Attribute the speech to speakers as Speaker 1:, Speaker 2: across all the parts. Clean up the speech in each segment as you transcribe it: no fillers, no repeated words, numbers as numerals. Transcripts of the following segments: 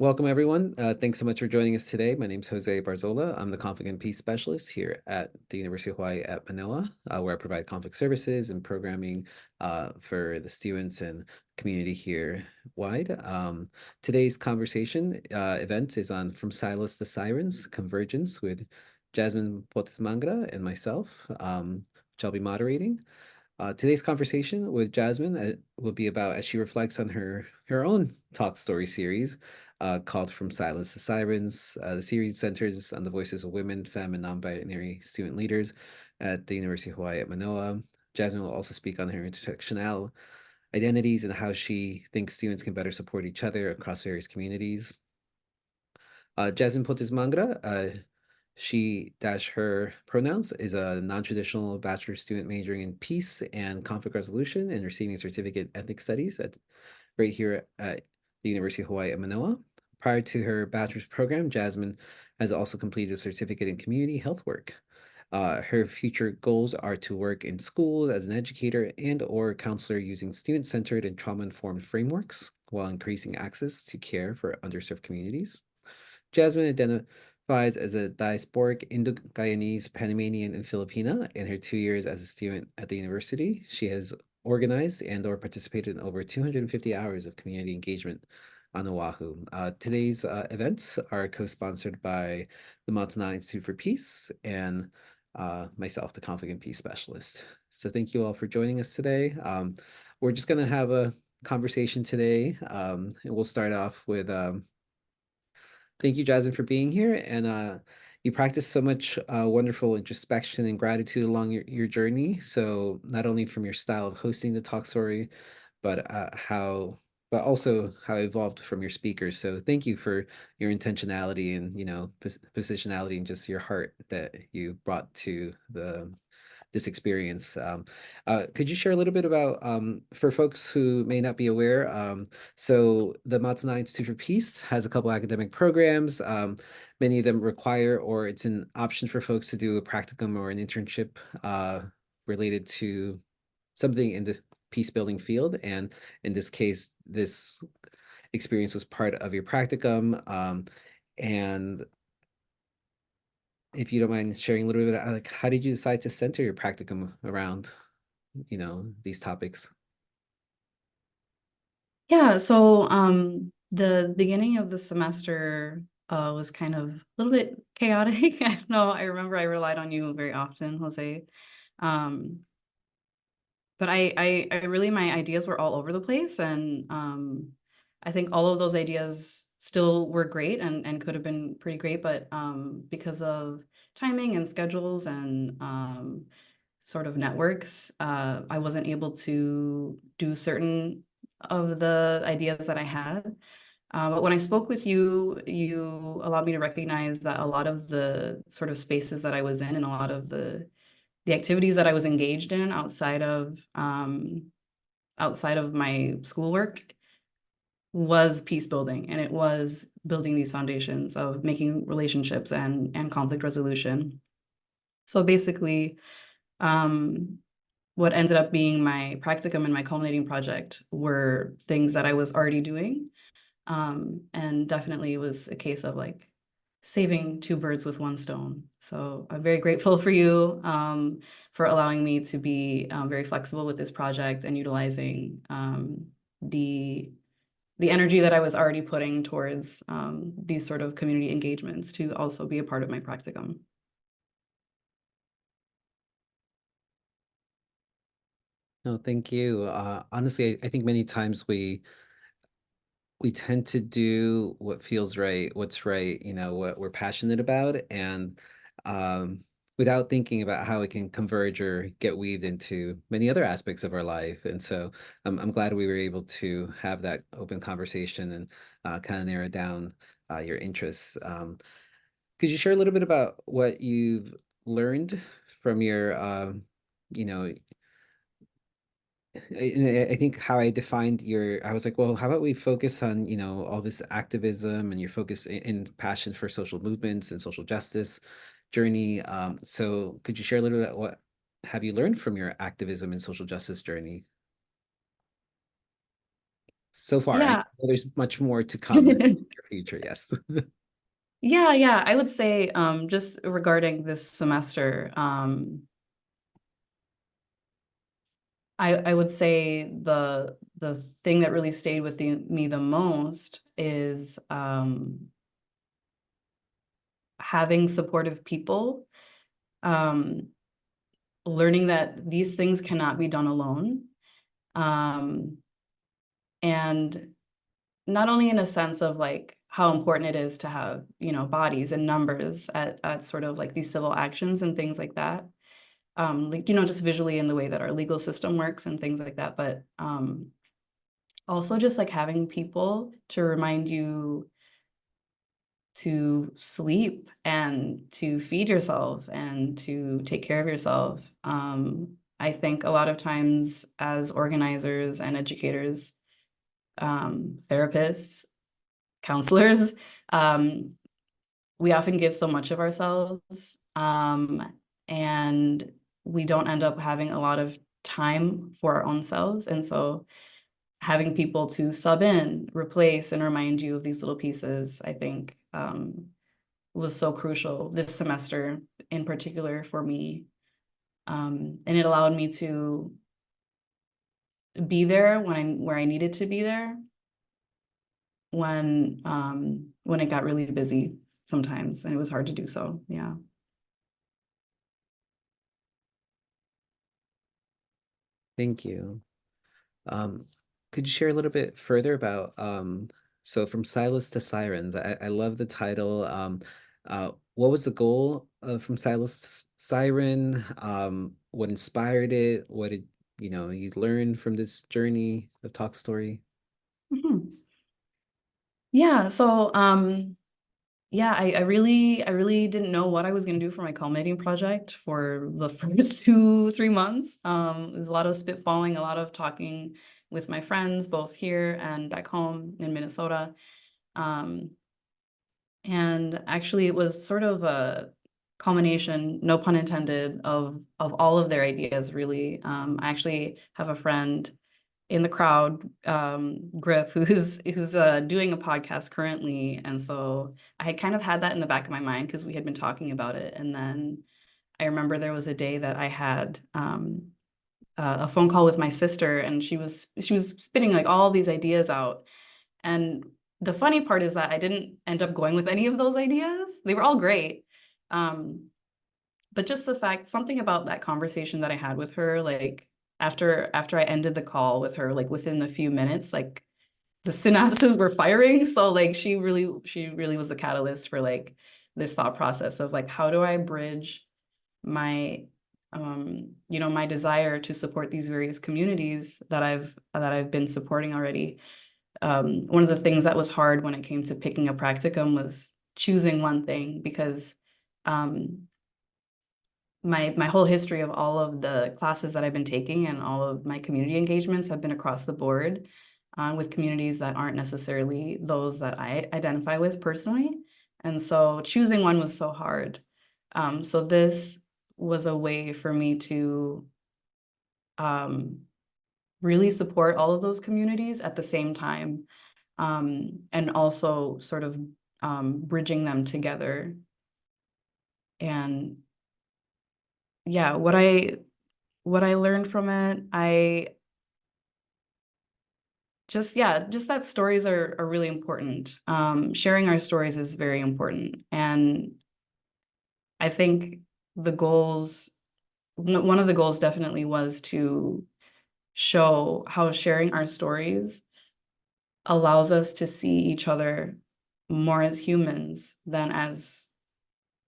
Speaker 1: Welcome, everyone. Thanks so much for joining us today. My name is José Barzola. I'm the Conflict and Peace Specialist here at the University of Hawaii at Manoa, where I provide conflict services and programming for the students and community here wide. Today's conversation event is on From Silos to Sirens, Convergence with Jazmin Potes Mangra and myself, which I'll be moderating. Today's conversation with Jazmin will be about as she reflects on her own talk story series called From Silence to Sirens. The series centers on the voices of women, femme, and non-binary student leaders at the University of Hawaii at Manoa. Jazmin will also speak on her intersectional identities and how she thinks students can better support each other across various communities. Jazmin Potes Mangra, she dash her pronouns, is a non-traditional bachelor student majoring in peace and conflict resolution and receiving a certificate in ethnic studies right here at the University of Hawaii at Manoa. Prior to her bachelor's program, Jazmin has also completed a certificate in community health work. Her future goals are to work in schools as an educator and or counselor using student-centered and trauma-informed frameworks while increasing access to care for underserved communities. Jazmin identifies as a diasporic Indo-Guyanese, Panamanian, and Filipina. In her 2 years as a student at the university, she has organized and or participated in over 250 hours of community engagement on Oahu. Today's events are co-sponsored by the Mānoa Institute for Peace and myself, the Conflict and Peace Specialist. So thank you all for joining us today. We're just going to have a conversation today, and we'll start off with thank you, Jasmine, for being here. And you practice so much wonderful introspection and gratitude along your journey. So not only from your style of hosting the talk story, but but also how it evolved from your speakers. So thank you for your intentionality and, positionality and just your heart that you brought to this experience. Could you share a little bit about, for folks who may not be aware, so the Mānoa Institute for Peace has a couple academic programs. Many of them require, or it's an option for folks to do a practicum or an internship related to something in the peace building field. And in this case, this experience was part of your practicum. And if you don't mind sharing a little bit, like, how did you decide to center your practicum around, these topics?
Speaker 2: Yeah, so the beginning of the semester was kind of a little bit chaotic. I don't know. I remember I relied on you very often, Jose. Um, but I really my ideas were all over the place, and I think all of those ideas still were great and could have been pretty great, but because of timing and schedules and sort of networks, I wasn't able to do certain of the ideas that I had. But when I spoke with you, you allowed me to recognize that a lot of the sort of spaces that I was in and a lot of the activities that I was engaged in outside of my schoolwork was peace building, and it was building these foundations of making relationships and conflict resolution. So basically, um, what ended up being my practicum and my culminating project were things that I was already doing. And definitely it was a case of like saving two birds with one stone. So I'm very grateful for you for allowing me to be very flexible with this project and utilizing the the energy that I was already putting towards these sort of community engagements to also be a part of my practicum.
Speaker 1: No, thank you. Honestly, I think many times we tend to do what feels right, what's right, what we're passionate about, and um, without thinking about how it can converge or get weaved into many other aspects of our life. And so I'm glad we were able to have that open conversation and kind of narrow down your interests. Could you share a little bit about what you've learned from your, you know, I think how I defined I was like, well, how about we focus on, all this activism and your focus in passion for social movements and social justice journey. So could you share a little bit what have you learned from your activism and social justice journey so far? I
Speaker 2: Yeah.
Speaker 1: know there's much more to come. future, yes.
Speaker 2: Yeah, I would say just regarding this semester, I would say the thing that really stayed with me the most is having supportive people, um, learning that these things cannot be done alone. Um, and not only in a sense of like how important it is to have, you know, bodies and numbers at sort of like these civil actions and things like that. Like, you know, just visually in the way that our legal system works and things like that. But also just like having people to remind you to sleep and to feed yourself and to take care of yourself. I think a lot of times as organizers and educators, therapists, counselors, um, we often give so much of ourselves, and we don't end up having a lot of time for our own selves. And so having people to sub in, replace, and remind you of these little pieces, I think, was so crucial this semester in particular for me. And it allowed me to be there where I needed to be there when it got really busy sometimes and it was hard to do so. Yeah.
Speaker 1: Thank you. Um, could you share a little bit further about so from Silos to Sirens? I love the title. What was the goal from Silos to Siren? What inspired it? What did you learn from this journey of Talk Story?
Speaker 2: Mhm. Yeah, so yeah, I really didn't know what I was gonna do for my culminating project for the first 2, 3 months. It was a lot of spitballing, a lot of talking with my friends, both here and back home in Minnesota. Um, and actually it was sort of a culmination, no pun intended, of all of their ideas, really. I actually have a friend in the crowd, Griff, who's doing a podcast currently. And so I had kind of had that in the back of my mind because we had been talking about it. And then I remember there was a day that I had a phone call with my sister, and she was spitting like all these ideas out. And the funny part is that I didn't end up going with any of those ideas. They were all great. Um, but just the fact, something about that conversation that I had with her, like after I ended the call with her, like within a few minutes, like the synapses were firing. So like she really was the catalyst for like this thought process of like, how do I bridge my my desire to support these various communities that I've been supporting already. One of the things that was hard when it came to picking a practicum was choosing one thing because um, my whole history of all of the classes that I've been taking and all of my community engagements have been across the board with communities that aren't necessarily those that I identify with personally. And so choosing one was so hard. So this was a way for me to um, really support all of those communities at the same time, and also sort of bridging them together. And yeah, what I learned from it, I just yeah, just that stories are really important. Sharing our stories is very important, and I think the goals, one of the goals definitely was to show how sharing our stories allows us to see each other more as humans than as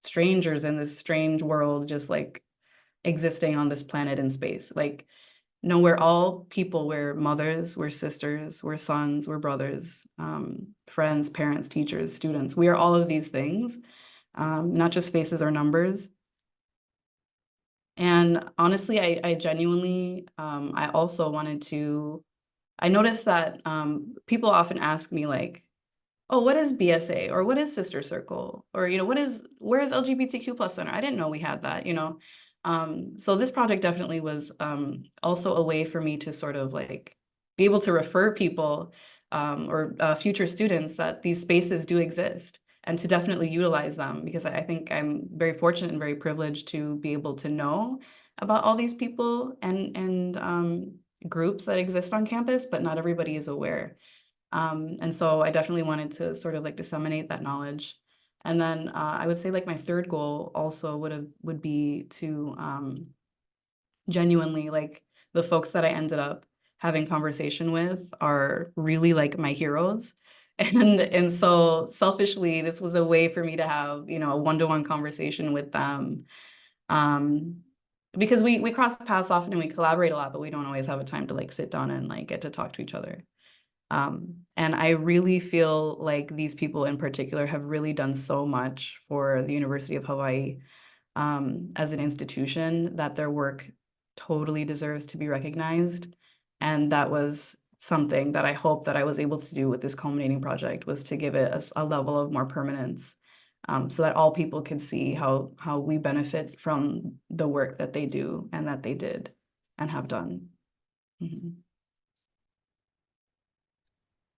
Speaker 2: strangers in this strange world, just like existing on this planet in space. Like, no, we're all people. We're mothers, we're sisters, we're sons, we're brothers, friends, parents, teachers, students. We are all of these things, not just faces or numbers. And honestly, I genuinely, I also wanted to, I noticed that people often ask me like, oh, what is BSA or what is Sister Circle? Or, where is LGBTQ plus center? I didn't know we had that, you know? So this project definitely was also a way for me to sort of like be able to refer people or future students that these spaces do exist and to definitely utilize them, because I think I'm very fortunate and very privileged to be able to know about all these people and groups that exist on campus, but not everybody is aware. And so I definitely wanted to sort of like disseminate that knowledge. And then I would say like my third goal also would be to genuinely, like, the folks that I ended up having conversation with are really like my heroes. And so selfishly, this was a way for me to have, a one-to-one conversation with them. Um, because we cross paths often and we collaborate a lot, but we don't always have a time to like sit down and like get to talk to each other. And I really feel like these people in particular have really done so much for the University of Hawaii as an institution, that their work totally deserves to be recognized. And that was something that I hope that I was able to do with this culminating project, was to give it a level of more permanence, so that all people could see how we benefit from the work that they do and that they did and have done. Mhm.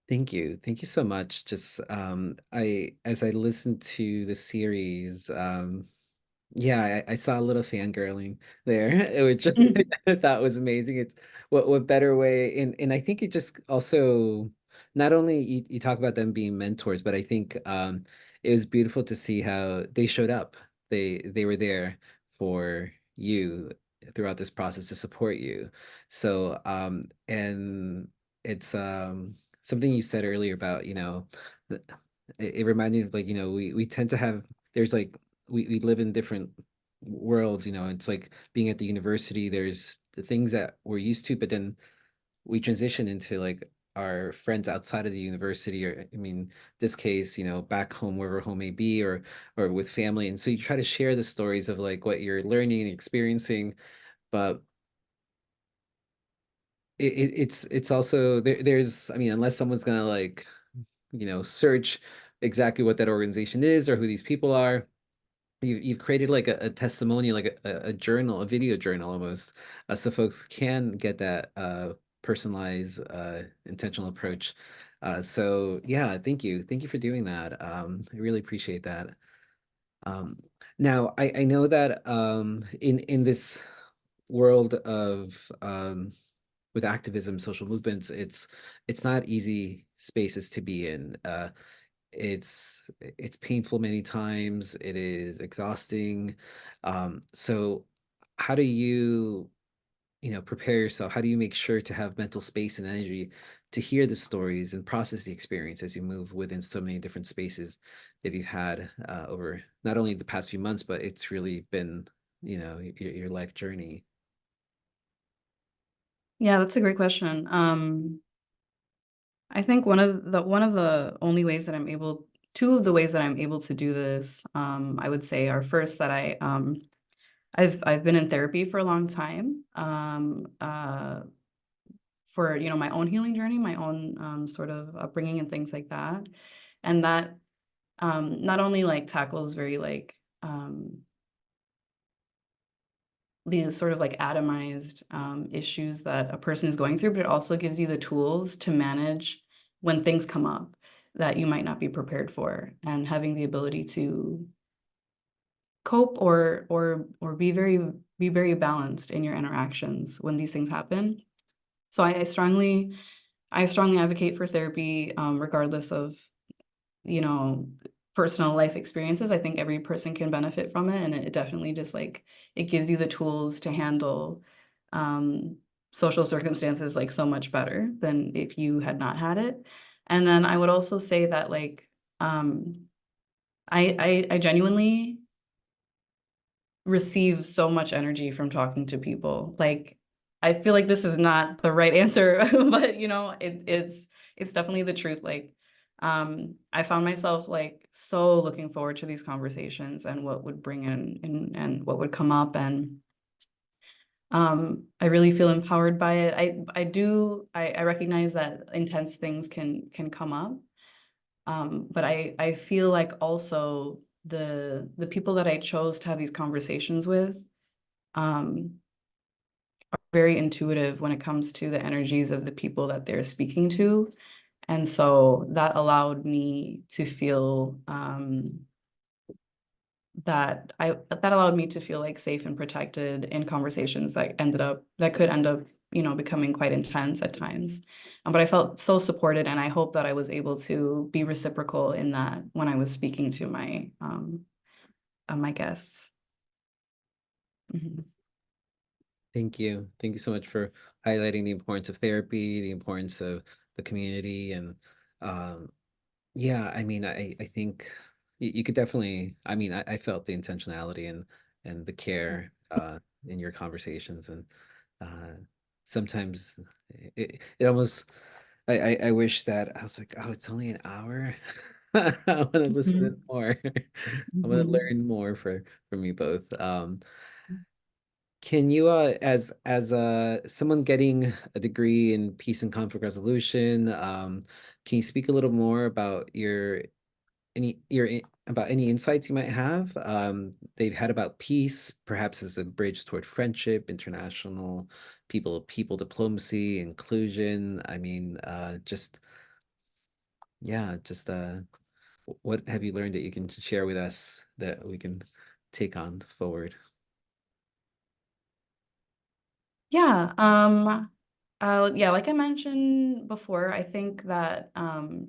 Speaker 1: Thank you. Thank you so much. Just I as I listened to the series, yeah, I saw a little fangirling there, which I thought was amazing. It's what better way, and I think it just also, not only you talk about them being mentors, but I think it was beautiful to see how they showed up. They were there for you throughout this process to support you. So and it's something you said earlier about, it, it reminded me of, like, we tend to have, there's like, we live in different worlds. It's like being at the university, there's the things that we're used to, but then we transition into like our friends outside of the university, or I mean, this case, back home, wherever home may be, or with family. And so you try to share the stories of like what you're learning and experiencing, but it's also there's, I mean, unless someone's gonna like, search exactly what that organization is or who these people are, you've created like a testimony, like a journal, a video journal almost, so folks can get that personalized, intentional approach. So yeah, thank you for doing that. I really appreciate that. Um, Now I know that in this world of with activism, social movements, it's not easy spaces to be in. It's painful many times. It is exhausting. So how do you, prepare yourself? How do you make sure to have mental space and energy to hear the stories and process the experience as you move within so many different spaces that you've had over not only the past few months, but it's really been, your life journey?
Speaker 2: Yeah, that's a great question. I think one of the only ways that I'm able, two of the ways that I'm able to do this, I would say, are first that I've been in therapy for a long time, for my own healing journey, my own sort of upbringing and things like that, and that not only like tackles very like these sort of like atomized issues that a person is going through, but it also gives you the tools to manage when things come up that you might not be prepared for, and having the ability to cope or be very balanced in your interactions when these things happen. So I strongly advocate for therapy, regardless of, you know, personal life experiences. I think every person can benefit from it, and it definitely just like it gives you the tools to handle um, social circumstances like so much better than if you had not had it. And then I would also say that like I genuinely receive so much energy from talking to people. Like, I feel like this is not the right answer, but it's definitely the truth. Like, I found myself like so looking forward to these conversations and what would bring in and what would come up. And I really feel empowered by it. I recognize that intense things can come up. But I feel like also the people that I chose to have these conversations with um, are very intuitive when it comes to the energies of the people that they're speaking to. And so that allowed me to feel that allowed me to feel like safe and protected in conversations that could end up, becoming quite intense at times. But I felt so supported, and I hope that I was able to be reciprocal in that when I was speaking to my guests. Mhm.
Speaker 1: Thank you. Thank you so much for highlighting the importance of therapy, the importance of the community, and um, yeah, I mean, I think you could definitely. I mean, I felt the intentionality and the care in your conversations, and uh, sometimes it almost. I wish that I was like, oh, it's only an hour. I want to listen in
Speaker 2: Mhm.
Speaker 1: more. I want to
Speaker 2: Mhm.
Speaker 1: learn more from you both. Can you, as someone getting a degree in peace and conflict resolution, can you speak a little more about about any insights you might have they've had about peace, perhaps as a bridge toward friendship, international people diplomacy, inclusion? I mean, just yeah, just what have you learned that you can share with us that we can take on forward?
Speaker 2: Yeah, yeah, like I mentioned before, I think that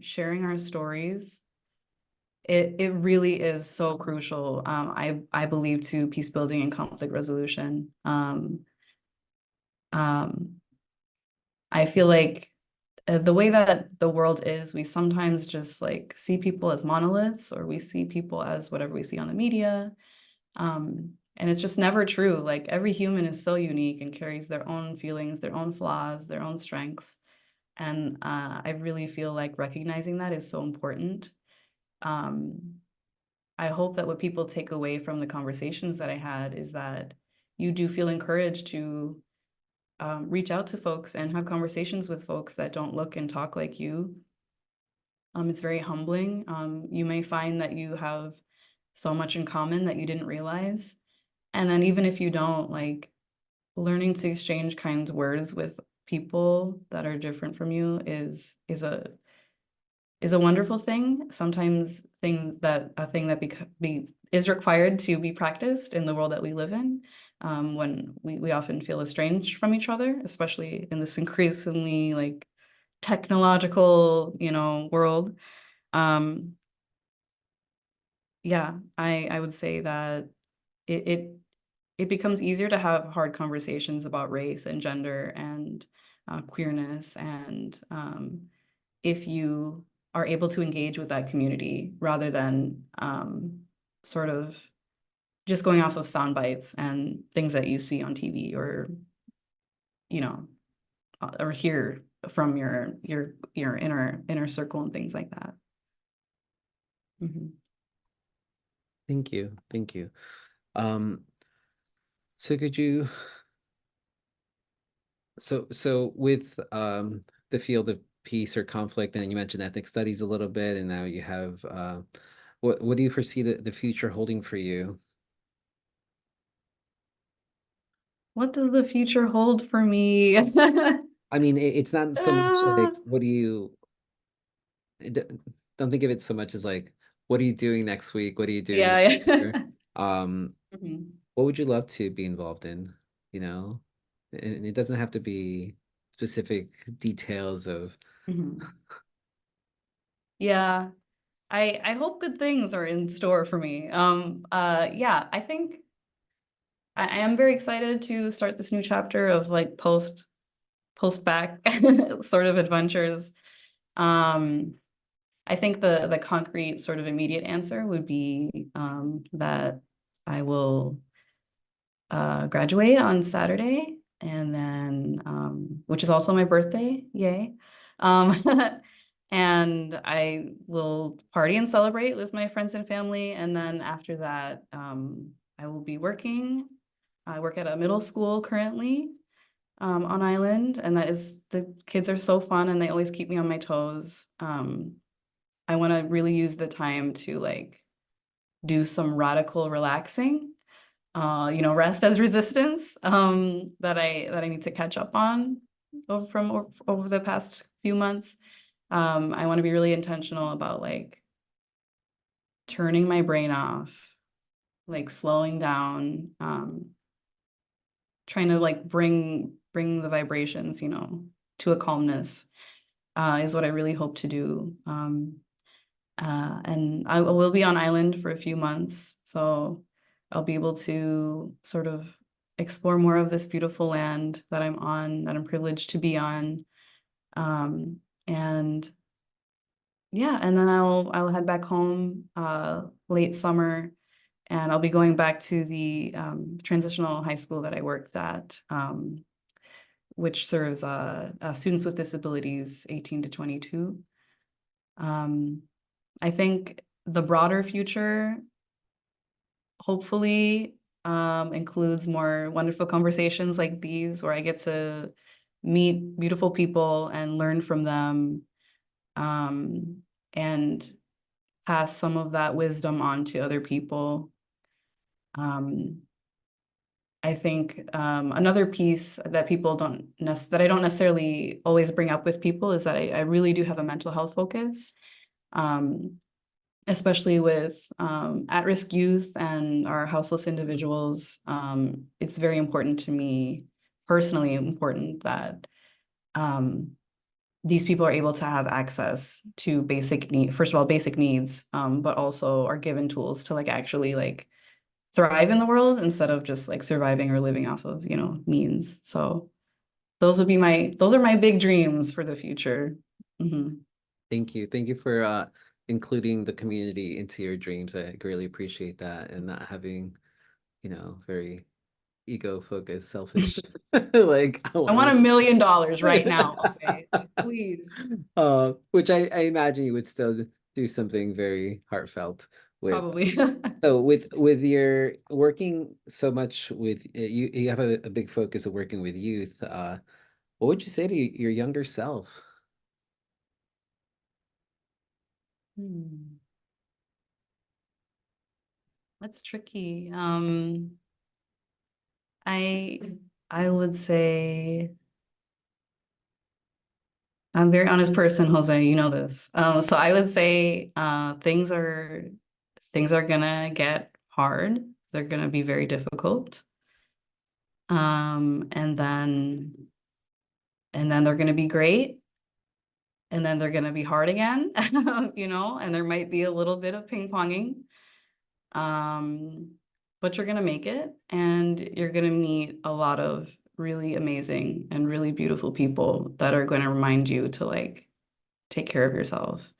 Speaker 2: sharing our stories, it really is so crucial. I believe to peace building and conflict resolution. Um, I feel like the way that the world is, we sometimes just like see people as monoliths, or we see people as whatever we see on the media. And it's just never true. Like every human is so unique and carries their own feelings, their own flaws, their own strengths. And I really feel like recognizing that is so important. Um, I hope that what people take away from the conversations that I had is that you do feel encouraged to reach out to folks and have conversations with folks that don't look and talk like you. It's very humbling. You may find that you have so much in common that you didn't realize. And then even if you don't, like learning to exchange kind words with people that are different from you is a wonderful thing. Sometimes a thing that is required to be practiced in the world that we live in, when we often feel estranged from each other, especially in this increasingly like technological, world. Um, yeah, I would say that it it it becomes easier to have hard conversations about race and gender and queerness, and if you are able to engage with that community rather than sort of just going off of sound bites and things that you see on TV, or you know or hear from your inner circle and things like that. Mhm.
Speaker 1: Thank you, thank you. um so could you so with the field of peace or conflict, and you mentioned ethnic studies a little bit, and now you have what do you foresee the future holding for you?
Speaker 2: What does the future hold for me?
Speaker 1: I mean, it's not so much like what do you d- don't think of it so much as like what are you doing next week, what are you doing
Speaker 2: Yeah,
Speaker 1: next
Speaker 2: yeah.
Speaker 1: year? um
Speaker 2: Mhm.
Speaker 1: what would you love to be involved in, you know? And it doesn't have to be specific details of.
Speaker 2: Mhm. Yeah, I hope good things are in store for me. Yeah, I think I am very excited to start this new chapter of like post back sort of adventures. Um, I think the concrete sort of immediate answer would be that I will graduate on Saturday, and then which is also my birthday, yay. Um, and I will party and celebrate with my friends and family, and then after that, I will be working. I work at a middle school currently on island, and the kids are so fun and they always keep me on my toes. I want to really use the time to like do some radical relaxing, rest as resistance, that I need to catch up on over the past few months. I want to be really intentional about like turning my brain off, like slowing down, trying to like bring the vibrations, you know, to a calmness, is what I really hope to do. And I will be on island for a few months, so I'll be able to sort of explore more of this beautiful land that I'm on, that I'm privileged to be on. And yeah, and then I'll head back home late summer, and I'll be going back to the transitional high school that I worked at, which serves students with disabilities 18 to 22. Um, I think the broader future hopefully includes more wonderful conversations like these where I get to meet beautiful people and learn from them, and pass some of that wisdom on to other people. Um, I think another piece that people that I don't necessarily always bring up with people is that I really do have a mental health focus, um, especially with at-risk youth and our houseless individuals. It's very important to me, personally important, that um, these people are able to have access to first of all, basic needs, but also are given tools to like actually like thrive in the world instead of just like surviving or living off of, you know, means. So those are my big dreams for the future. Mhm.
Speaker 1: Thank you. Thank you for including the community into your dreams. I greatly appreciate that, and not having, very ego focused, selfish. Like I
Speaker 2: I
Speaker 1: want
Speaker 2: want
Speaker 1: to
Speaker 2: $1 million right now, Jose. Please.
Speaker 1: which I imagine you would still do something very heartfelt with.
Speaker 2: Probably.
Speaker 1: So with your working so much with you have a big focus of working with youth. What would you say to your younger self?
Speaker 2: Hmm, that's tricky. I I would say I'm a very honest person, Jose. You know this. So I would say things are gonna get hard. They're gonna be very difficult. And then they're gonna be great, and then they're gonna be hard again, you know, and there might be a little bit of ping-ponging. Um, but you're gonna make it, and you're gonna meet a lot of really amazing and really beautiful people that are gonna remind you to like take care of yourself,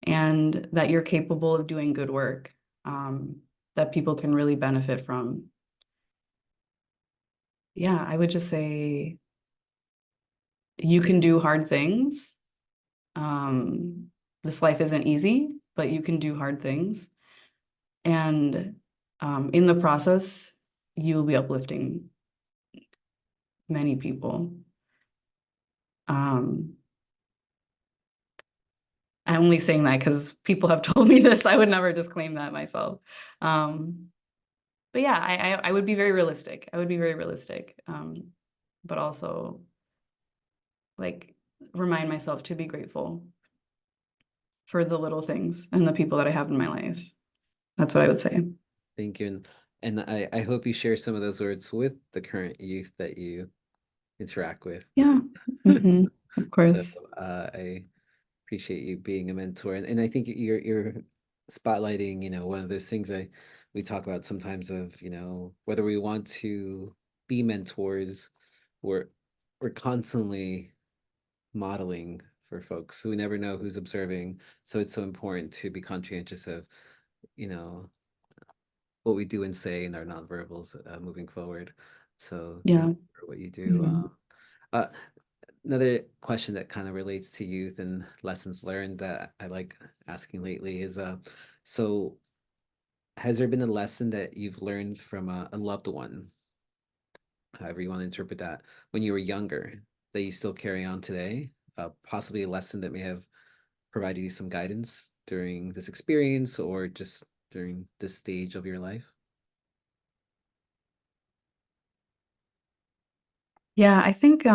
Speaker 2: and that you're capable of doing good work, that people can really benefit from. Yeah, I would just say you can do hard things. Um, this life isn't easy, but you can do hard things. And in the process, you'll be uplifting many people. Um, I'm only saying that because people have told me this. I would never disclaim that myself. Um, but yeah, I would be very realistic. I would be very realistic, but also like remind myself to be grateful for the little things and the people that I have in my life. That's what I would say.
Speaker 1: Thank you. And I hope you share some of those words with the current youth that you interact with.
Speaker 2: Yeah. Hmm. Of
Speaker 1: So
Speaker 2: course.
Speaker 1: I appreciate you being a mentor. And I think you're spotlighting, one of those things we talk about sometimes of, whether we want to be mentors, we're we're constantly modeling for folks. So we never know who's observing. So it's so important to be conscientious of, you know, what we do and say in our nonverbals moving forward. So thank
Speaker 2: Yeah.
Speaker 1: you for what you do.
Speaker 2: Hmm.
Speaker 1: Uh, Another question that kind of relates to youth and lessons learned that I like asking lately is, so has there been a lesson that you've learned from a loved one, however you want to interpret that, when you were younger, that you still carry on today? Possibly a lesson that may have provided you some guidance during this experience or just during this stage of your life?
Speaker 2: Yeah, I think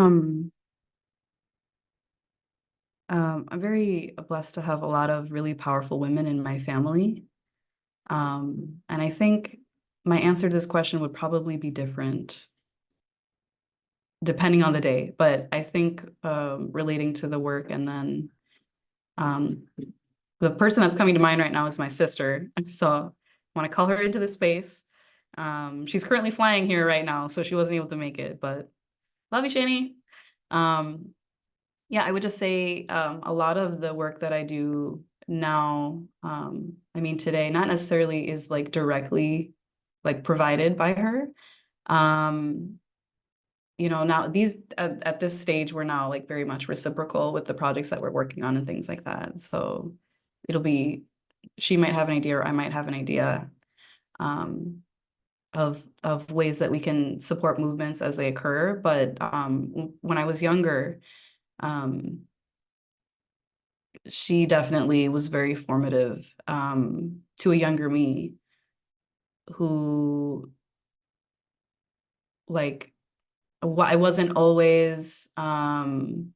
Speaker 2: I'm very blessed to have a lot of really powerful women in my family. And I think my answer to this question would probably be different depending on the day. But I think relating to the work, and then um, the person that's coming to mind right now is my sister. So I want to call her into the space. She's currently flying here right now, so she wasn't able to make it, but love you, Shani. Um, yeah, I would just say a lot of the work that I do now, I mean, today, not necessarily is like directly like provided by her. Um, now these at this stage, we're now like very much reciprocal with the projects that we're working on and things like that. So it'll be, she might have an idea or I might have an idea um, of ways that we can support movements as they occur. But when I was younger, um, she definitely was very formative to a younger me who like I wasn't always sort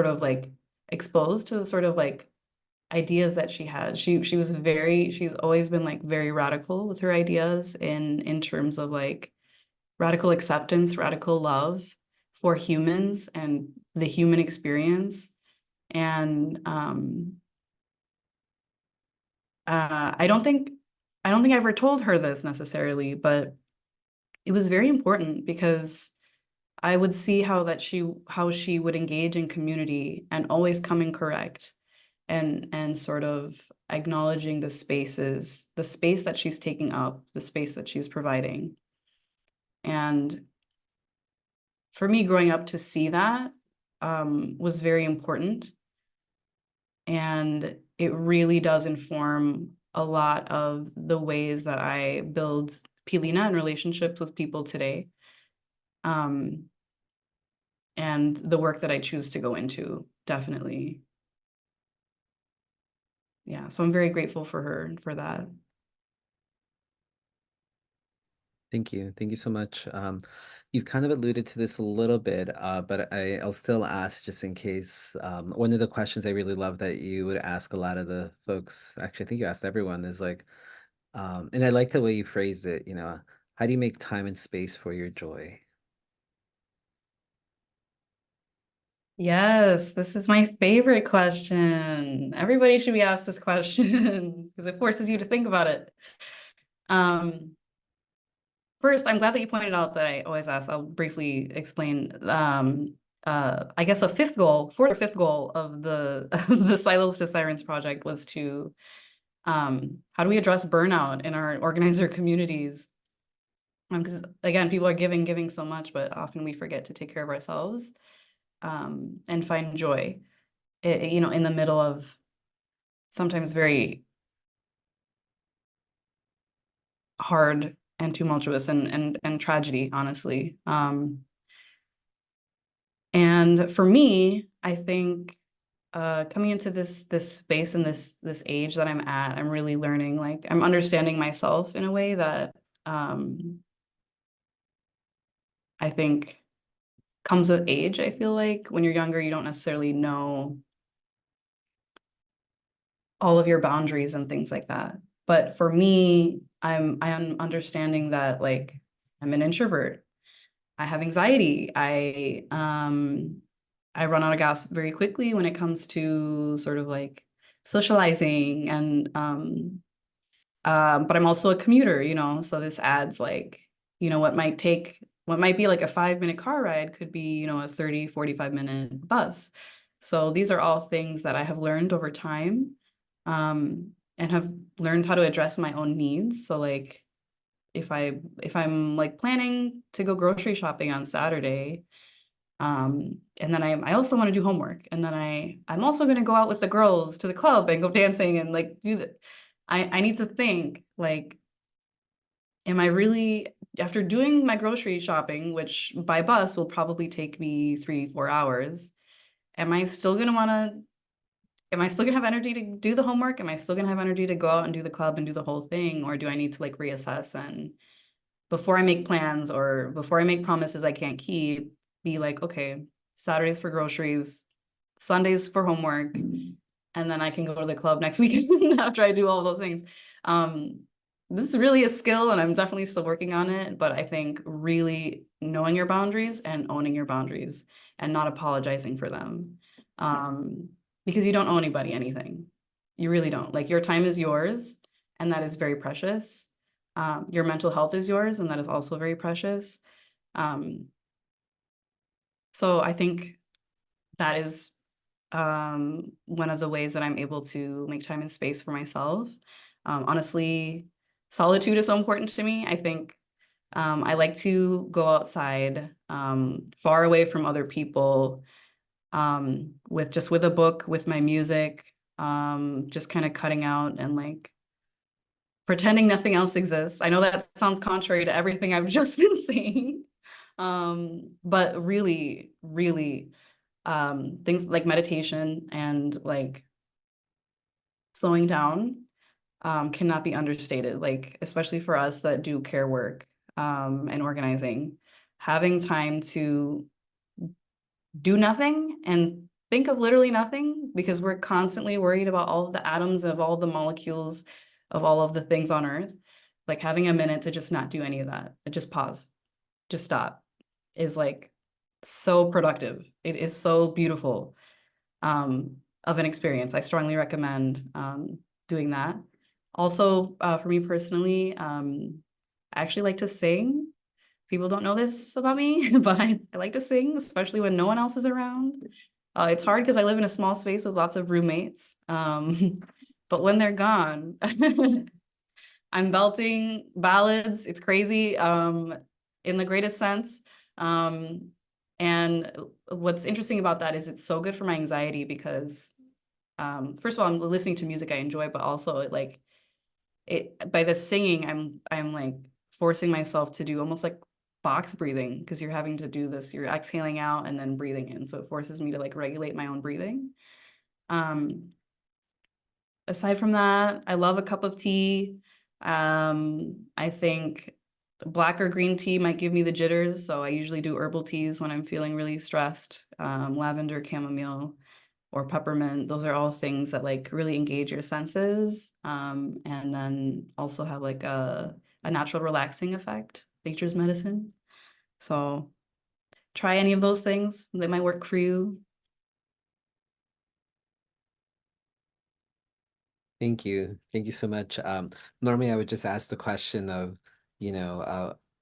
Speaker 2: of like exposed to the sort of like ideas that she had. She's always been like very radical with her ideas in terms of like radical acceptance, radical love for humans and the human experience. And I don't think I ever told her this necessarily, but it was very important because I would see how she would engage in community and always coming correct and sort of acknowledging the space that she's taking up, the space that she's providing. And for me, growing up to see that was very important. And it really does inform a lot of the ways that I build Pilina and relationships with people today. Um, and the work that I choose to go into, definitely. Yeah, so I'm very grateful for her for that.
Speaker 1: Thank you. Thank you so much. You've kind of alluded to this a little bit, but I'll still ask just in case. One of the questions I really love that you would ask a lot of the folks, actually, I think you asked everyone, is like, and I like the way you phrased it, how do you make time and space for your joy?
Speaker 2: Yes, this is my favorite question. Everybody should be asked this question because it forces you to think about it. Um, First, I'm glad that you pointed out that I always ask. I'll briefly explain. I guess a fifth goal of the of the Silos to Sirens project was to how do we address burnout in our organizer communities? Because again, people are giving so much, but often we forget to take care of ourselves and find joy, in the middle of sometimes very hard and tumultuous and tragedy, honestly. And for me, I think coming into this space and this age that I'm at, I'm really learning, like I'm understanding myself in a way that I think comes with age. I feel like when you're younger, you don't necessarily know all of your boundaries and things like that. But for me, I am understanding that like I'm an introvert. I have anxiety. I run out of gas very quickly when it comes to sort of like socializing and but I'm also a commuter, so this adds like, what might be like a 5 minute car ride could be, a 30, 45 minute bus. So these are all things that I have learned over time, and have learned how to address my own needs. So like if I'm like planning to go grocery shopping on Saturday, and then I also want to do homework, and then I'm also going to go out with the girls to the club and go dancing and like do the I need to think like, am I really, after doing my grocery shopping, which by bus will probably take me 3, 4 hours, am I still gonna wanna am I still gonna have energy to do the homework? Am I still gonna have energy to go out and do the club and do the whole thing? Or do I need to like reassess and before I make plans or before I make promises I can't keep, be like, okay, Saturdays for groceries, Sundays for homework, and then I can go to the club next weekend after I do all those things. Um, this is really a skill, and I'm definitely still working on it, but I think really knowing your boundaries and owning your boundaries and not apologizing for them. Um, because you don't owe anybody anything. You really don't. Like your time is yours, and that is very precious. Your mental health is yours, and that is also very precious. Um, so I think that is one of the ways that I'm able to make time and space for myself. Honestly, solitude is so important to me. I think I like to go outside, far away from other people, with a book, with my music, just kind of cutting out and like pretending nothing else exists. I know that sounds contrary to everything I've just been saying. But really, really, things like meditation and like slowing down cannot be understated, like especially for us that do care work and organizing, having time to do nothing and think of literally nothing because we're constantly worried about all of the atoms of all the molecules of all of the things on Earth. Like having a minute to just not do any of that, just pause, just stop is like so productive. It is so beautiful of an experience. I strongly recommend doing that. Also, for me personally, I actually like to sing. People don't know this about me, but I like to sing, especially when no one else is around. It's hard because I live in a small space with lots of roommates. But when they're gone, I'm belting ballads. It's crazy, in the greatest sense. Um, and what's interesting about that is it's so good for my anxiety because first of all, I'm listening to music I enjoy, but also it by the singing, I'm like forcing myself to do almost like box breathing because you're having to do this, you're exhaling out and then breathing in. So it forces me to like regulate my own breathing. Um, Aside from that, I love a cup of tea. I think black or green tea might give me the jitters, so I usually do herbal teas when I'm feeling really stressed. Lavender, chamomile, or peppermint. Those are all things that like really engage your senses, and then also have like a natural relaxing effect, nature's medicine. So try any of those things. They might work for you.
Speaker 1: Thank you. Thank you so much. Normally I would just ask the question of,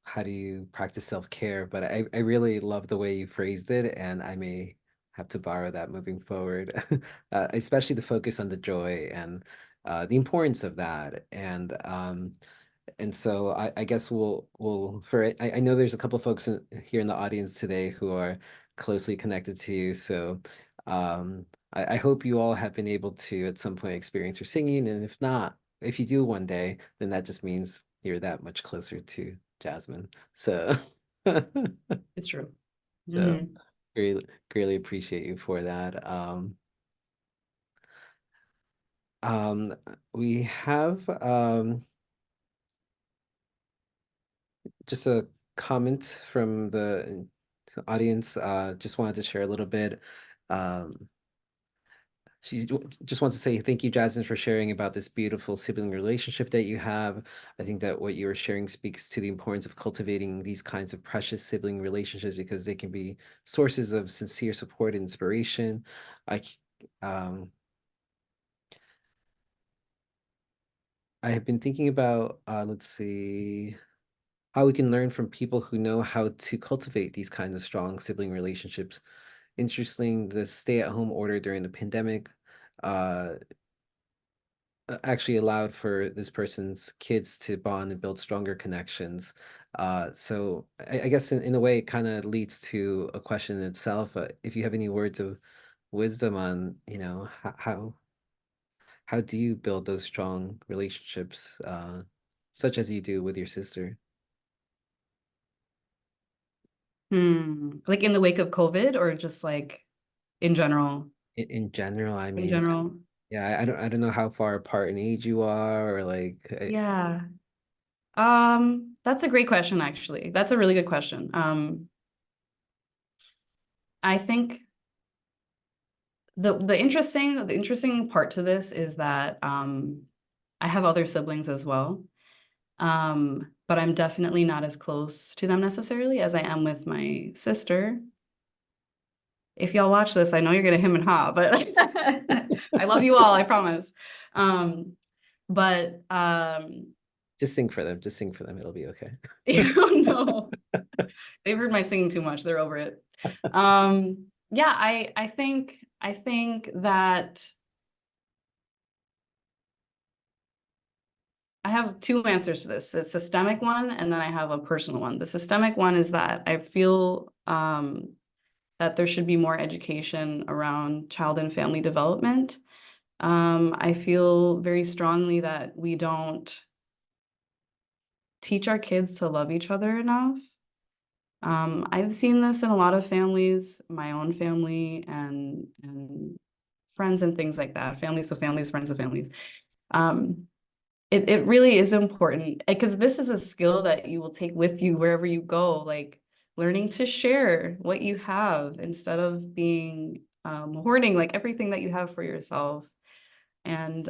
Speaker 1: how do you practice self-care? But I really love the way you phrased it, and I may have to borrow that moving forward, especially the focus on the joy and the importance of that. And so I guess we'll for it. I know there's a couple folks here in the audience today who are closely connected to you. So I hope you all have been able to at some point experience your singing. And if not, if you do one day, then that just means you're that much closer to Jasmine. So
Speaker 2: It's true.
Speaker 1: so
Speaker 2: Mhm.
Speaker 1: greatly appreciate you for that. Um, we have just a comment from the audience. Just wanted to share a little bit. Um, just wants to say thank you, Jasmine, for sharing about this beautiful sibling relationship that you have. I think that what you were sharing speaks to the importance of cultivating these kinds of precious sibling relationships because they can be sources of sincere support and inspiration. I, um, I have been thinking about, let's see, how we can learn from people who know how to cultivate these kinds of strong sibling relationships. Interesting, the stay-at-home order during the pandemic uh, actually allowed for this person's kids to bond and build stronger connections. So I guess in a way, it kind of leads to a question in itself. If you have any words of wisdom on, how do you build those strong relationships, such as you do with your sister?
Speaker 2: Like in the wake of COVID or just like in general?
Speaker 1: In general, I
Speaker 2: In
Speaker 1: mean,
Speaker 2: general.
Speaker 1: yeah, I don't know how far apart in age you are, or like,
Speaker 2: Yeah. That's a great question, actually. That's a really good question. I think The interesting part to this is that I have other siblings as well. But I'm definitely not as close to them necessarily as I am with my sister. If y'all watch this, I know you're gonna him and ha, but I love you all, I promise. Um, but
Speaker 1: Just sing for them. Just sing for them. It'll be okay.
Speaker 2: no, they've heard my singing too much. They're over it. Yeah, I think that I have two answers to this. A systemic one, and then I have a personal one. The systemic one is that I feel that there should be more education around child and family development. I feel very strongly that we don't teach our kids to love each other enough. I've seen this in a lot of families, my own family and friends and things like that. Families of families, friends of families. Um, it really is important because this is a skill that you will take with you wherever you go, like learning to share what you have instead of being hoarding like everything that you have for yourself, and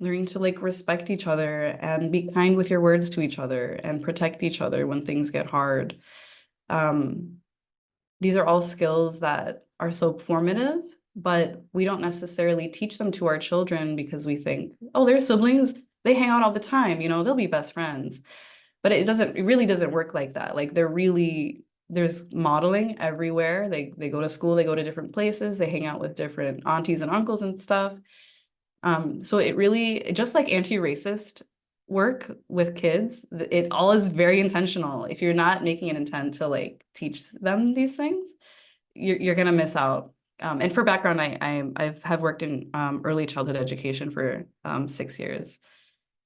Speaker 2: learning to like respect each other and be kind with your words to each other and protect each other when things get hard. Um, these are all skills that are so formative, but we don't necessarily teach them to our children because we think, oh, they're siblings, they hang out all the time, they'll be best friends. But it really doesn't work like that. Like there's modeling everywhere. They go to school, they go to different places, they hang out with different aunties and uncles and stuff. So it really, just like anti-racist work with kids, it all is very intentional. If you're not making an intent to like teach them these things, you're gonna miss out. And for background, I've have worked in early childhood education for 6 years,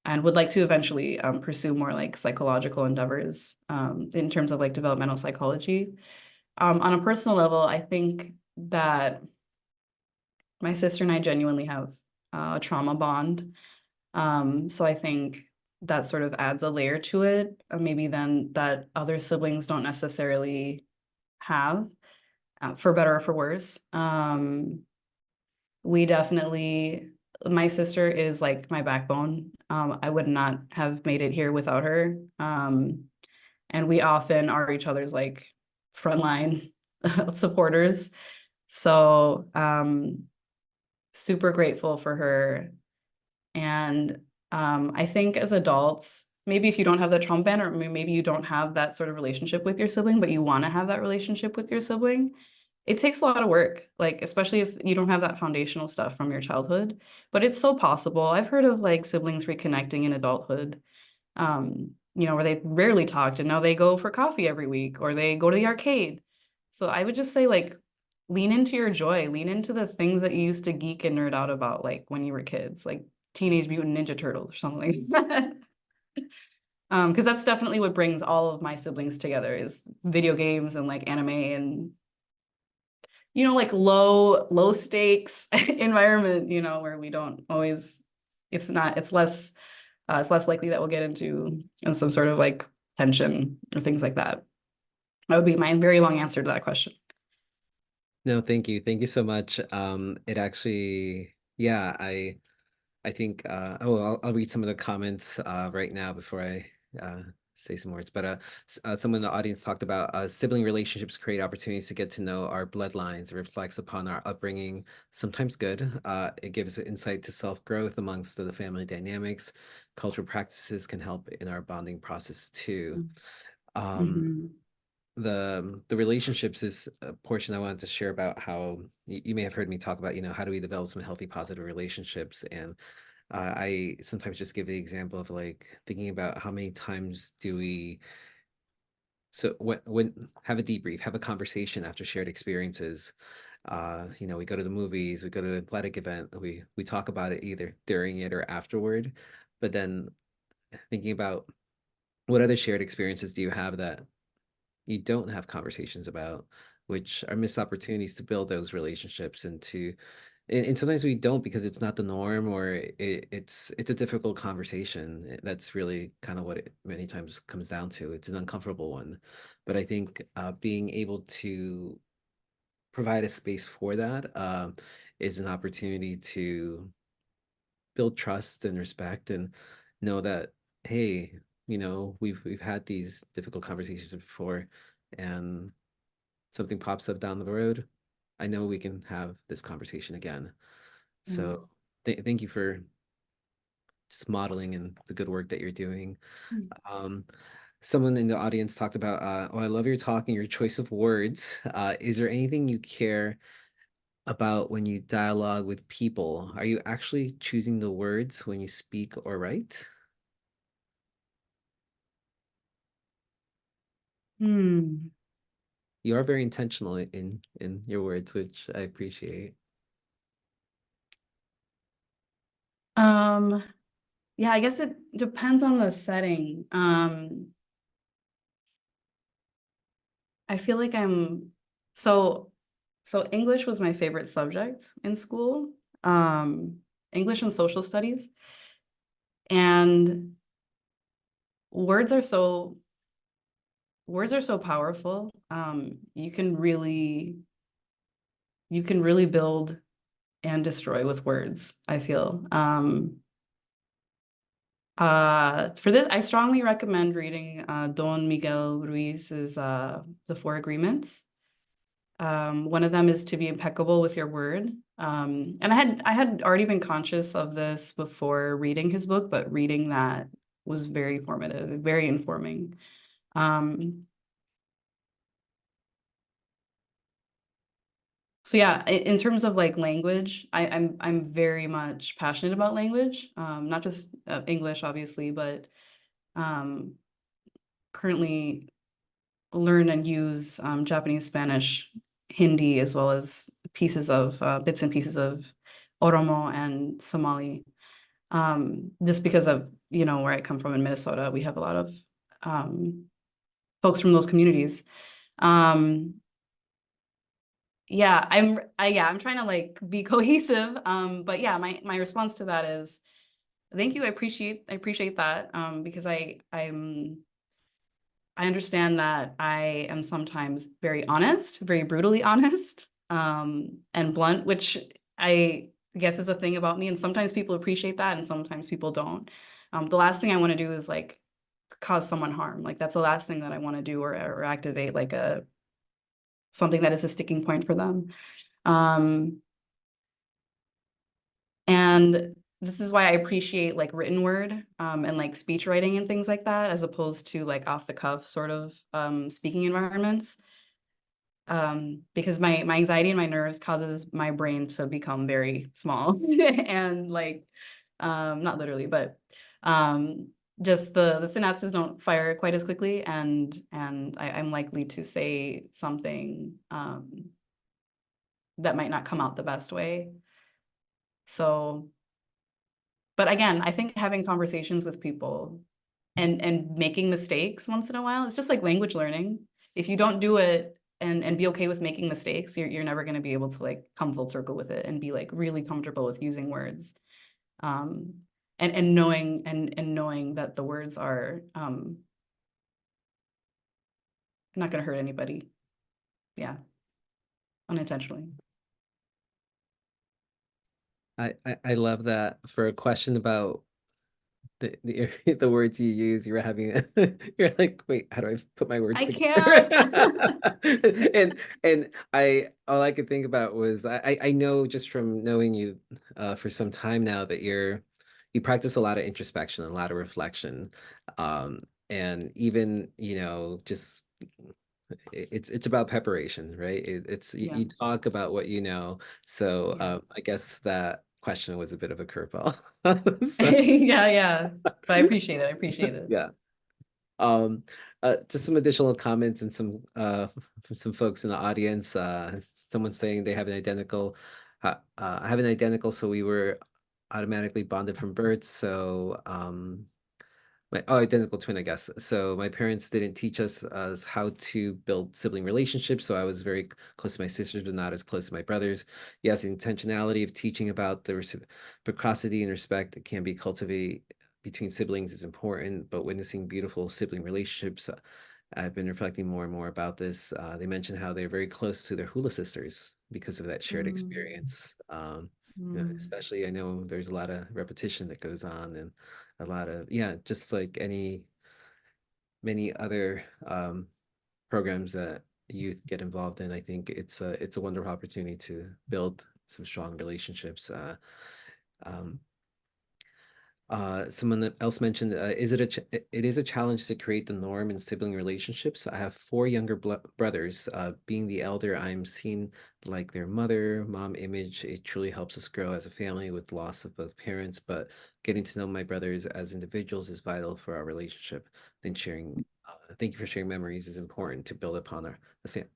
Speaker 2: and would like to eventually pursue more like psychological endeavors in terms of like developmental psychology. On a personal level, I think that my sister and I genuinely have a trauma bond. So I think that sort of adds a layer to it, maybe then that other siblings don't necessarily have, for better or for worse. We definitely, my sister is like my backbone. I would not have made it here without her. And we often are each other's like frontline supporters. So super grateful for her. And I think as adults, maybe if you don't have that trauma band, or maybe you don't have that sort of relationship with your sibling, but you want to have that relationship with your sibling, it takes a lot of work, like especially if you don't have that foundational stuff from your childhood. But it's so possible. I've heard of like siblings reconnecting in adulthood, where they rarely talked and now they go for coffee every week or they go to the arcade. So I would just say like lean into your joy, lean into the things that you used to geek and nerd out about like when you were kids, like Teenage Mutant Ninja Turtles or something like that. Because that's definitely what brings all of my siblings together is video games and like anime and like low stakes environment, where we don't always, it's less likely that we'll get into some sort of like tension or things like that. That would be my very long answer to that question.
Speaker 1: No, thank you. Thank you so much. It actually, yeah, I think I'll read some of the comments right now before I say some words. But someone in the audience talked about sibling relationships create opportunities to get to know our bloodlines. It reflects upon our upbringing, sometimes good. It gives insight to self-growth amongst the family dynamics. Cultural practices can help in our bonding process too. Um,
Speaker 2: Mhm.
Speaker 1: the relationships is a portion I wanted to share about how you may have heard me talk about, how do we develop some healthy, positive relationships. And I sometimes just give the example of like thinking about how many times do we so when have a debrief, have a conversation after shared experiences. We go to the movies, we go to an athletic event, we talk about it either during it or afterward. But then thinking about what other shared experiences do you have that you don't have conversations about, which are missed opportunities to build those relationships and sometimes we don't because it's not the norm or it's a difficult conversation. That's really kind of what it many times comes down to. It's an uncomfortable one. But I think being able to provide a space for that is an opportunity to build trust and respect and know that, hey, we've had these difficult conversations before, and something pops up down the road, I know we can have this conversation again. So
Speaker 2: Yes.
Speaker 1: thank you for just modeling and the good work that you're doing. Um, Someone in the audience talked about, oh, I love your talk and your choice of words. Is there anything you care about when you dialogue with people? Are you actually choosing the words when you speak or write?
Speaker 2: Hmm.
Speaker 1: You are very intentional in your words, which I appreciate.
Speaker 2: Um, yeah, I guess it depends on the setting. I feel like so so English was my favorite subject in school. Um, English and social studies. And words are so words are so powerful. You can really build and destroy with words, I feel. For this, I strongly recommend reading Don Miguel Ruiz's The Four Agreements. One of them is to be impeccable with your word. And I had already been conscious of this before reading his book, but reading that was very formative, very informing. Um, so yeah, in terms of like language, I'm very much passionate about language, not just English, obviously, but um, currently learn and use Japanese, Spanish, Hindi, as well as pieces of bits and pieces of Oromo and Somali. Just because of, where I come from in Minnesota, we have a lot of um, folks from those communities. Um, yeah, I'm trying to like be cohesive. But yeah, my response to that is thank you. I appreciate that. Because I understand that I am sometimes very honest, very brutally honest, and blunt, which I guess is a thing about me. And sometimes people appreciate that and sometimes people don't. The last thing I want to do is like cause someone harm. Like that's the last thing that I want to do or activate like a something that is a sticking point for them. Um, and this is why I appreciate like written word and like speech writing and things like that, as opposed to like off the cuff sort of speaking environments. Because my anxiety and my nerves causes my brain to become very small and like not literally, but um just the synapses don't fire quite as quickly and I'm likely to say something that might not come out the best way. So, but again, I think having conversations with people and making mistakes once in a while, it's just like language learning. If you don't do it and be okay with making mistakes, you're never going to be able to like come full circle with it and be like really comfortable with using words. Um, and knowing that the words are not going to hurt anybody. Yeah, unintentionally.
Speaker 1: I love that. For a question about the the words you use, you're having you're like, wait, how do I put my words
Speaker 2: I
Speaker 1: together?
Speaker 2: can't.
Speaker 1: And I all I could think about was I know just from knowing you for some time now that you practice a lot of introspection, a lot of reflection. And even, just it's about preparation, right? It's
Speaker 2: Yeah.
Speaker 1: you talk about what you know. So
Speaker 2: Yeah.
Speaker 1: I guess that question was a bit of a curveball. So
Speaker 2: Yeah, yeah. But I appreciate it. I appreciate it.
Speaker 1: yeah. Um, just some additional comments and some from some folks in the audience. Someone saying they have an identical. I have an identical, so we were automatically bonded from birth. So my identical twin, I guess. So my parents didn't teach us how to build sibling relationships. So I was very close to my sisters, but not as close to my brothers. Yes, the intentionality of teaching about the reciprocity and respect that can be cultivated between siblings is important, but witnessing beautiful sibling relationships I've been reflecting more and more about this. They mentioned how they're very close to their hula sisters because of that shared
Speaker 2: Mm,
Speaker 1: experience.
Speaker 2: mm,
Speaker 1: Especially, I know there's a lot of repetition that goes on, and a lot of, yeah, just like many other programs that youth get involved in. I think it's a wonderful opportunity to build some strong relationships. Um, Someone else mentioned, it is a challenge to create the norm in sibling relationships. I have four younger brothers. Being the elder, I'm seen like their mom image. It truly helps us grow as a family with loss of both parents, but getting to know my brothers as individuals is vital for our relationship. Then thank you for sharing memories is important to build upon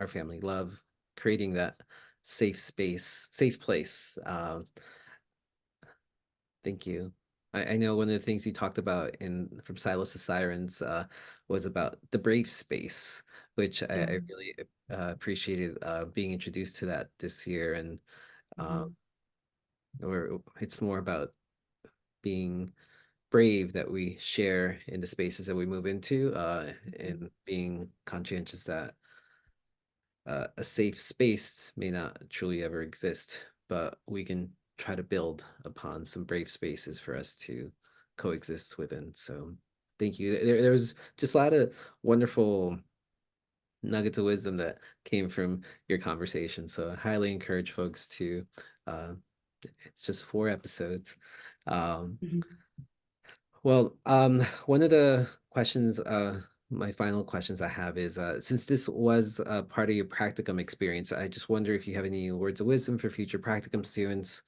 Speaker 1: our family love, creating that safe place. Thank you. I know one of the things you talked about in From Silos to Sirens was about the brave space, which
Speaker 2: yeah.
Speaker 1: I really appreciated being introduced to that this year. And uh,
Speaker 2: Mhm,
Speaker 1: where it's more about being brave that we share in the spaces that we move into,
Speaker 2: mhm,
Speaker 1: and being conscientious that a safe space may not truly ever exist, but we can try to build upon some brave spaces for us to coexist within. So thank you. There was just a lot of wonderful nuggets of wisdom that came from your conversation. So I highly encourage folks to, uh, it's just 4 episodes. Um,
Speaker 2: mhm.
Speaker 1: One of the questions, my final questions I have is, since this was part of your practicum experience, I just wonder if you have any words of wisdom for future practicum students,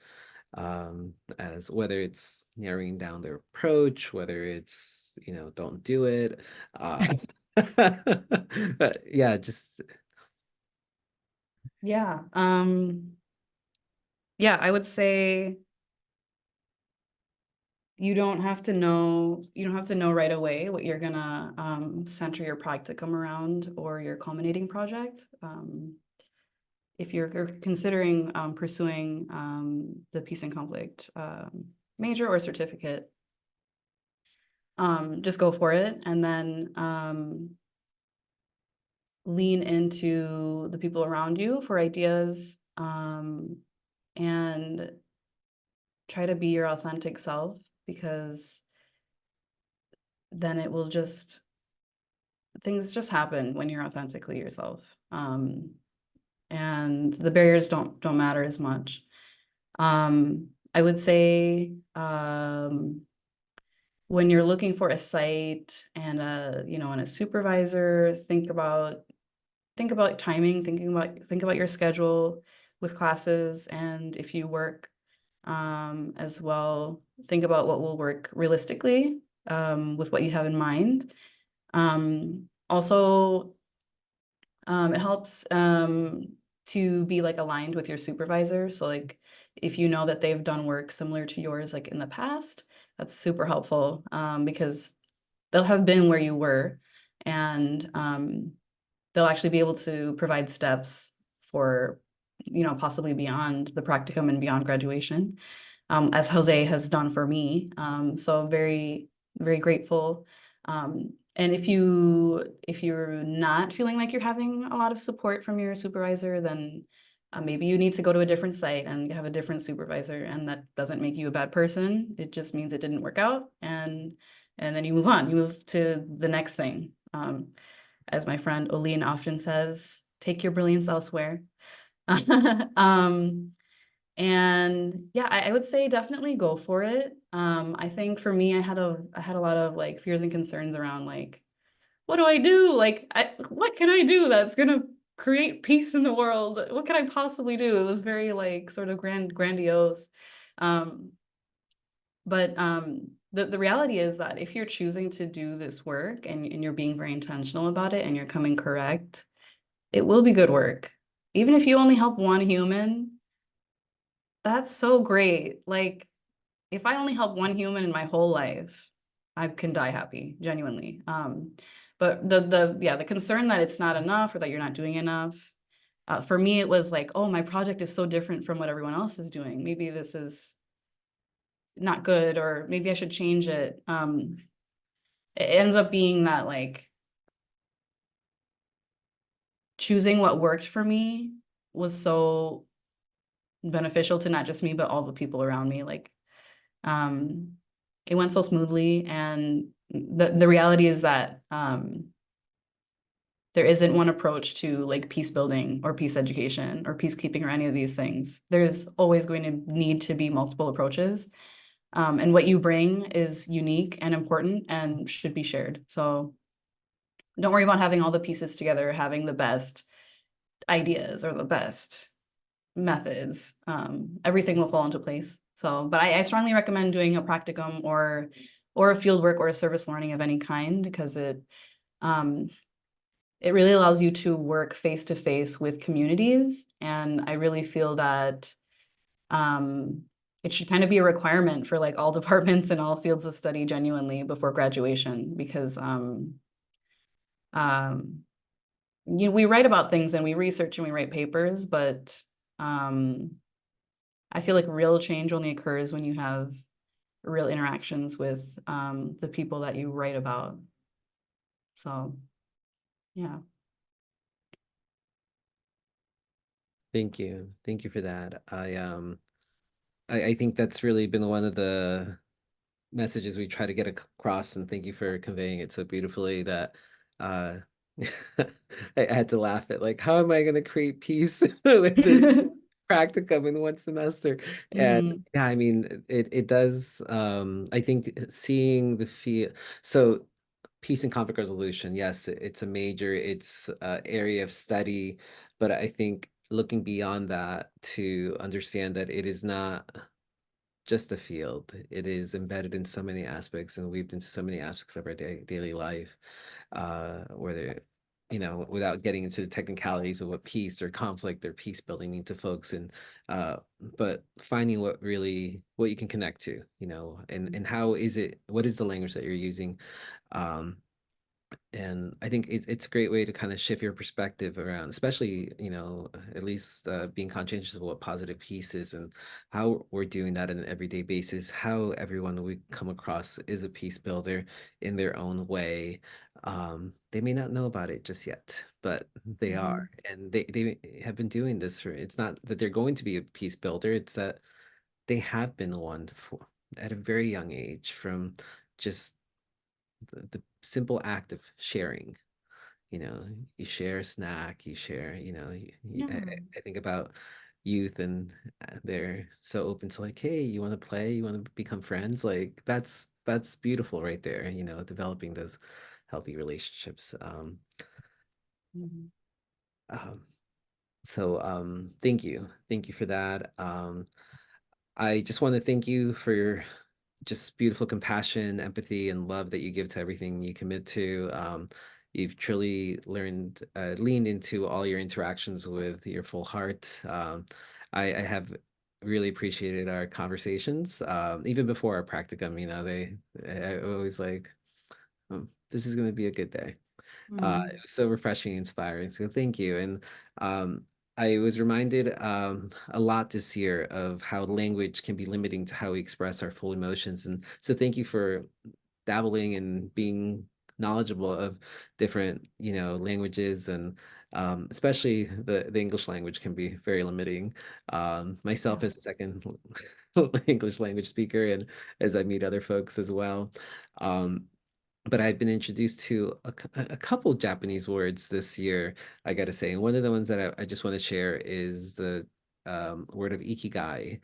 Speaker 1: as whether it's narrowing down their approach, whether it's, don't do it. Uh, yeah, just,
Speaker 2: Yeah. Yeah, I would say you don't have to know right away what you're gonna center your practicum around or your culminating project. If you're considering pursuing the peace and conflict major or certificate, just go for it and then lean into the people around you for ideas, and try to be your authentic self, because then it will just things just happen when you're authentically yourself. And the barriers don't matter as much. I would say when you're looking for a site and and a supervisor, think about timing, think about your schedule with classes, and if you work as well, think about what will work realistically with what you have in mind. Also, it helps to be like aligned with your supervisor. So like if you know that they've done work similar to yours like in the past, that's super helpful because they'll have been where you were, and they'll actually be able to provide steps for, possibly beyond the practicum and beyond graduation, as Jose has done for me. So very, very grateful. And if you're not feeling like you're having a lot of support from your supervisor, then maybe you need to go to a different site and have a different supervisor, and that doesn't make you a bad person. It just means it didn't work out, and then you move on. You move to the next thing. As my friend Oline often says, take your brilliance elsewhere. um, and yeah, I would say definitely go for it. I think for me, I had a lot of like fears and concerns around like, what do I do? Like, what can I do that's gonna create peace in the world? What can I possibly do? It was very like sort of grandiose. Um, but the reality is that if you're choosing to do this work and you're being very intentional about it and you're coming correct, it will be good work. Even if you only help one human, that's so great. Like, if I only help one human in my whole life, I can die happy, genuinely. But the concern that it's not enough or that you're not doing enough, for me, it was like, oh, my project is so different from what everyone else is doing. Maybe this is not good, or maybe I should change it. It ends up being that like choosing what worked for me was so beneficial to not just me, but all the people around me. Like, um, it went so smoothly. And the reality is that there isn't one approach to like peace building or peace education or peacekeeping or any of these things. There's always going to need to be multiple approaches. And what you bring is unique and important and should be shared. So don't worry about having all the pieces together, having the best ideas or the best methods. Everything will fall into place. So, but I strongly recommend doing a practicum or a field work or a service learning of any kind because um, it really allows you to work face to face with communities. And I really feel that um, it should kind of be a requirement for like all departments and all fields of study genuinely before graduation because um, we write about things and we research and we write papers, but um, I feel like real change only occurs when you have real interactions with the people that you write about. So, yeah.
Speaker 1: Thank you. Thank you for that. I think that's really been one of the messages we try to get across, and thank you for conveying it so beautifully that uh I had to laugh at like, how am I gonna create peace with this practicum in one semester? And
Speaker 2: Mhm.
Speaker 1: yeah, I mean it does I think seeing the feel so peace and conflict resolution, yes, it's a major, it's area of study, but I think looking beyond that to understand that it is not just a field. It is embedded in so many aspects and weaved into so many aspects of our daily life, whether, without getting into the technicalities of what peace or conflict or peace building mean to folks, and uh, but finding what you can connect to, and how is it, what is the language that you're using, um, and I think it's a great way to kind of shift your perspective around, especially, at least being conscientious of what positive peace is and how we're doing that on an everyday basis, how everyone we come across is a peace builder in their own way. They may not know about it just yet, but they are.
Speaker 2: Mhm.
Speaker 1: And they have been doing this for, it's not that they're going to be a peace builder, it's that they have been one for, at a very young age, from just the simple act of sharing. You share a snack, you share,
Speaker 2: Yeah.
Speaker 1: I think about youth, and they're so open to like, hey, you want to play, you want to become friends, like that's beautiful right there, developing those healthy relationships.
Speaker 2: Mhm.
Speaker 1: Um, thank you for that. I just want to thank you for your just beautiful compassion, empathy, and love that you give to everything you commit to. You've truly leaned into all your interactions with your full heart. I have really appreciated our conversations, even before our practicum. I always like, this is going to be a good day. It
Speaker 2: Mhm.
Speaker 1: was so refreshing, inspiring. So thank you. And I was reminded a lot this year of how language can be limiting to how we express our full emotions. And so thank you for dabbling and being knowledgeable of different, languages, and especially the English language can be very limiting. Myself
Speaker 2: Yeah.
Speaker 1: as a second English language speaker, and as I meet other folks as well. Um, but I've been introduced to a couple Japanese words this year, I gotta say. And one of the ones that I just want to share is the word of ikigai,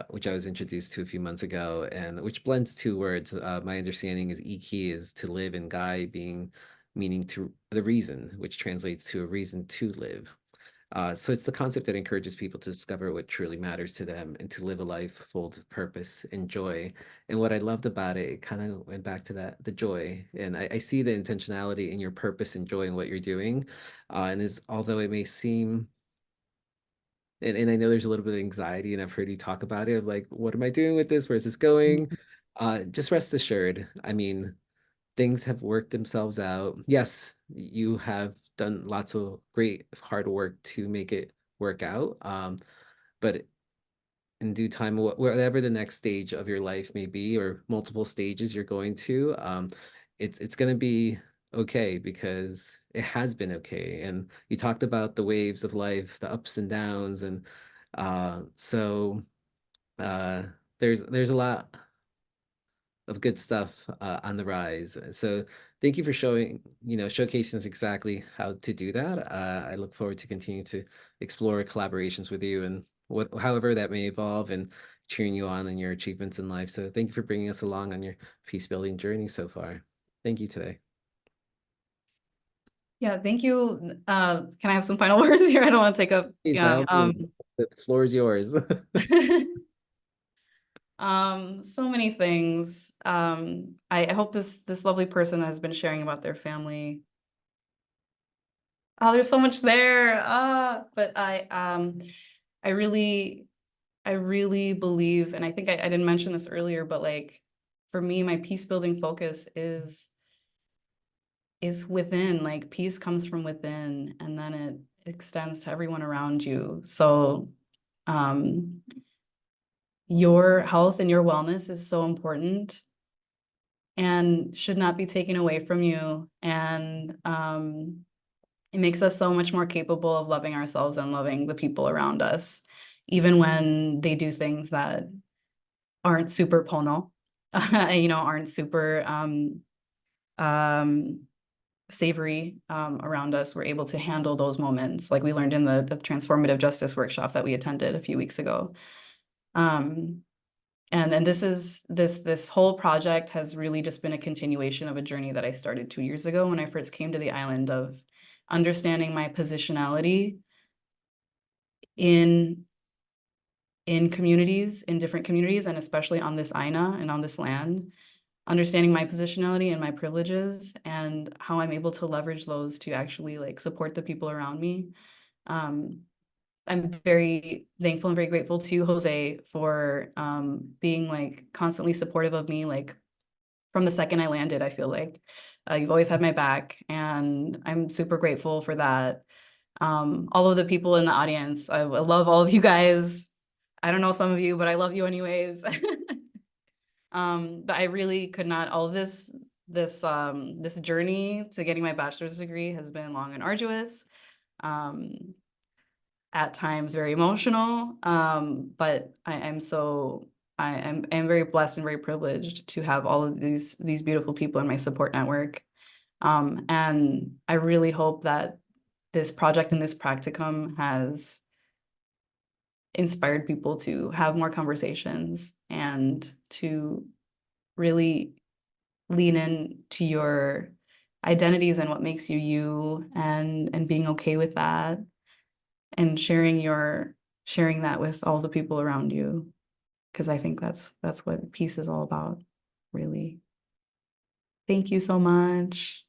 Speaker 1: which I was introduced to a few months ago, and which blends two words. My understanding is iki is to live, and gai meaning to the reason, which translates to a reason to live. So it's the concept that encourages people to discover what truly matters to them and to live a life full of purpose and joy. And what I loved about it, it kind of went back to that, the joy. And I see the intentionality in your purpose and joy in what you're doing. And is although it may seem, and I know there's a little bit of anxiety, and I've heard you talk about it of like, what am I doing with this? Where's this going?
Speaker 2: Mhm.
Speaker 1: Just rest assured. I mean, things have worked themselves out. Yes, you have done lots of great hard work to make it work out. But in due time, whatever the next stage of your life may be, or multiple stages you're going to, it's going to be. okay, because it has been okay. And you talked about the waves of life, the ups and downs, and so uh there's a lot of good stuff on the rise. So thank you for showcasing us exactly how to do that. I look forward to continue to explore collaborations with you and however that may evolve and cheering you on in your achievements in life. So thank you for bringing us along on your peace building journey so far. Thank you today.
Speaker 2: Yeah, thank you. Can I have some final words here? I don't want to take up,
Speaker 1: Please, by
Speaker 2: yeah.
Speaker 1: all means, the floor is yours.
Speaker 2: So many things. I hope this lovely person has been sharing about their family. Oh, there's so much there. But I really believe, and I think I didn't mention this earlier, but like for me, my peace building focus is within. Like peace comes from within, and then it extends to everyone around you. So um your health and your wellness is so important and should not be taken away from you. And it makes us so much more capable of loving ourselves and loving the people around us, even when they do things that aren't super pono, aren't super um, savory around us. We're able to handle those moments, like we learned in the transformative justice workshop that we attended a few weeks ago. Um, and this whole project has really just been a continuation of a journey that I started 2 years ago when I first came to the island, of understanding my positionality in communities, in different communities, and especially on this Aina and on this land, understanding my positionality and my privileges and how I'm able to leverage those to actually like support the people around me. Um, I'm very thankful and very grateful to Jose for being like constantly supportive of me, like from the second I landed. I feel like you've always had my back, and I'm super grateful for that. All of the people in the audience, I love all of you guys. I don't know some of you, but I love you anyways. But I really could not, all of this journey to getting my bachelor's degree has been long and arduous. Um, at times very emotional. But I'm very blessed and very privileged to have all of these beautiful people in my support network. And I really hope that this project and this practicum has inspired people to have more conversations and to really lean in to your identities and what makes you you, and being okay with that, and sharing that with all the people around you, because I think that's what peace is all about, really. Thank you so much.